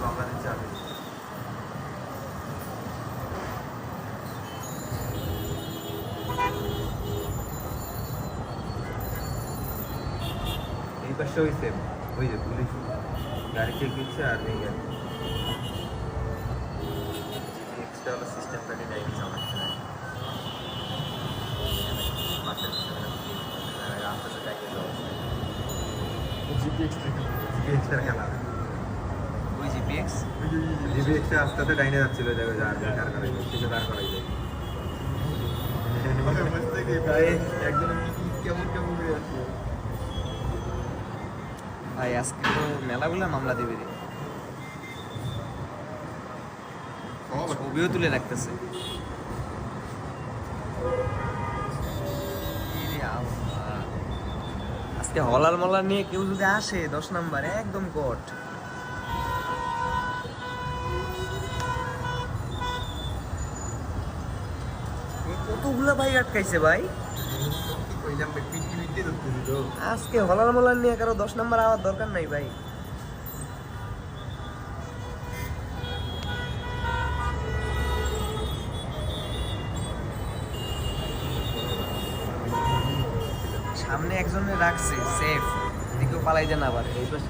বাংলাদেশ যাবে। এই পাশে ওই সেম, ওই যে পুলিশ গাড়ি চেক দিচ্ছে আর এই গাড়ি এক্সট্রা হলো সিস্টেমটা ডাইনি চালাচ্ছে না। জিপিএক্সটা খেলা ওই জিপিএক্স জিপিএক্সটা আস্তে আস্তে ডাইনে যাচ্ছিল, দেখো যার কার করাই যায় কিছু কার করাই যায় একজন কেমন কেমন হয়ে আছে। ভাই আজকে তো মেলাগুলা মামলা দিবে রে, ছবিও তুলে রাখতেছে। ইরে আল্লাহ, আজকে হলার মলার নিয়ে কেউ যদি আসে 10 নাম্বার একদম কট। কতগুলা ভাই আটকাইছে ভাই আজকে হলার মলার নিয়ে, কারো 10 নাম্বার আওয়ার দরকার নাই ভাই। সামনে একজনের রাখছে সেফ, এদিকেও পালাই দেন আবার। এই পাশে